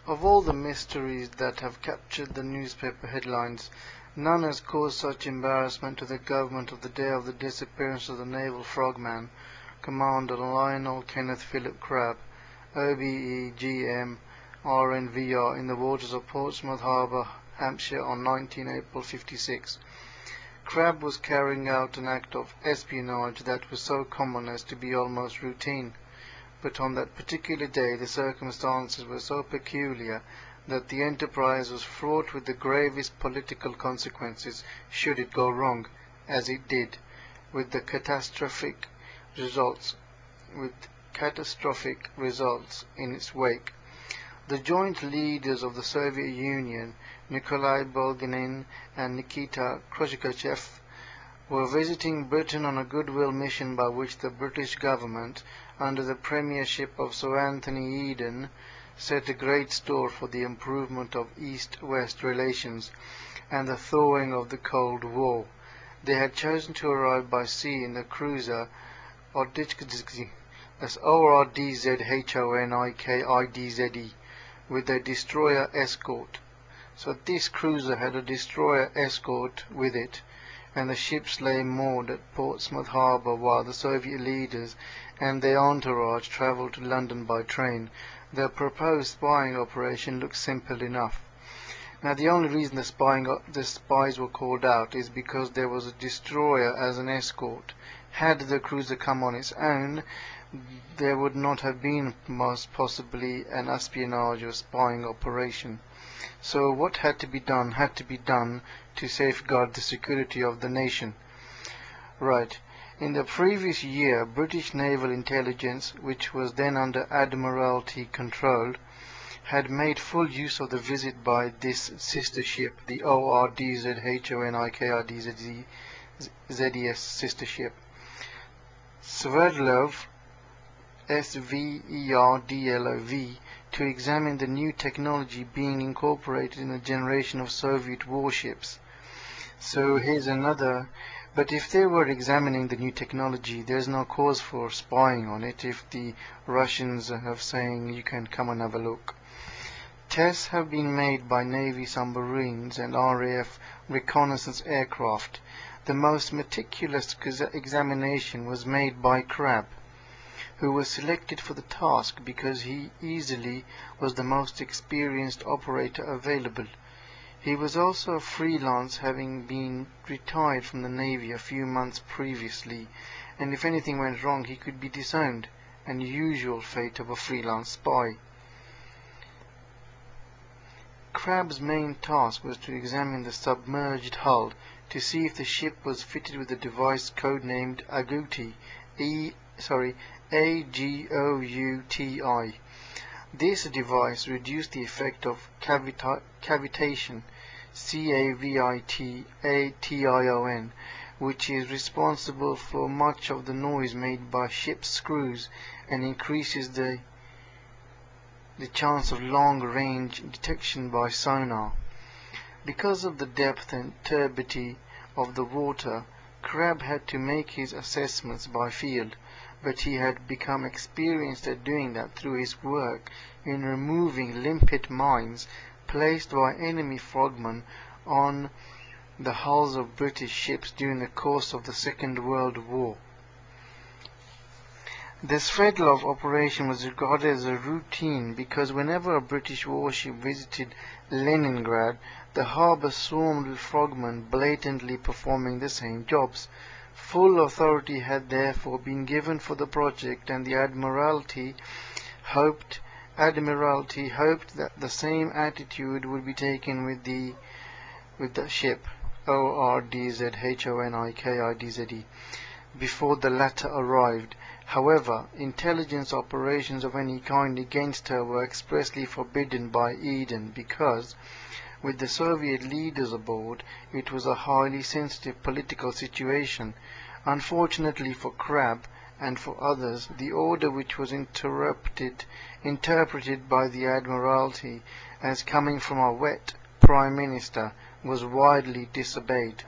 Of all the mysteries that have captured the newspaper headlines, none has caused such embarrassment to the government of the day of the disappearance of the naval frogman, Commander Lionel Kenneth Philip Crabb, OBE GM RNVR, in the waters of Portsmouth Harbour, Hampshire, on 19 April 56. Crabb was carrying out an act of espionage that was so common as to be almost routine. But on that particular day the circumstances were so peculiar that the enterprise was fraught with the gravest political consequences should it go wrong, as it did, with catastrophic results in its wake. The joint leaders of the Soviet Union, Nikolai Bulganin and Nikita Khrushchev, were visiting Britain on a goodwill mission by which the British government, under the premiership of Sir Anthony Eden, set a great store for the improvement of East-West relations and the thawing of the Cold War. They had chosen to arrive by sea in the cruiser Ordzhonikidze, that's Ordzhonikidze, with a destroyer escort. So this cruiser had a destroyer escort with it, and the ships lay moored at Portsmouth Harbour while the Soviet leaders and their entourage travelled to London by train. Their proposed spying operation looked simple enough. Now the only reason the spies were called out is because there was a destroyer as an escort. Had the cruiser come on its own, there would not have been most possibly an espionage or spying operation. So what had to be done to safeguard the security of the nation. Right. In the previous year, British naval intelligence, which was then under Admiralty control, had made full use of the visit by this sister ship, the ORDZHONIKIRDZES sister ship, Sverdlov, SVERDLOV, to examine the new technology being incorporated in a generation of Soviet warships. So here's another. But if they were examining the new technology, there's no cause for spying on it if the Russians are saying you can come and have a look. Tests have been made by Navy submarines and RAF reconnaissance aircraft. The most meticulous examination was made by Crabb, who was selected for the task because he easily was the most experienced operator available. He was also freelance, having been retired from the Navy a few months previously, and if anything went wrong he could be disowned, an usual fate of a freelance spy. Crabb's main task was to examine the submerged hull to see if the ship was fitted with a device codenamed Agouti, AGOUTI. This device reduced the effect of cavitation, CAVITATION, which is responsible for much of the noise made by ship's screws and increases the chance of long-range detection by sonar. Because of the depth and turbidity of the water, Crabb had to make his assessments by field, but he had become experienced at doing that through his work in removing limpet mines placed by enemy frogmen on the hulls of British ships during the course of the Second World War. The Sverdlov operation was regarded as a routine because whenever a British warship visited Leningrad, the harbour swarmed with frogmen blatantly performing the same jobs. Full authority had therefore been given for the project, and the Admiralty hoped that the same attitude would be taken with the ship ORDZHONIKIDZE before the latter arrived. However, intelligence operations of any kind against her were expressly forbidden by Eden because, with the Soviet leaders aboard, it was a highly sensitive political situation. Unfortunately for Crabb and for others, the order, which was interpreted by the Admiralty as coming from a wet Prime Minister, was widely disobeyed.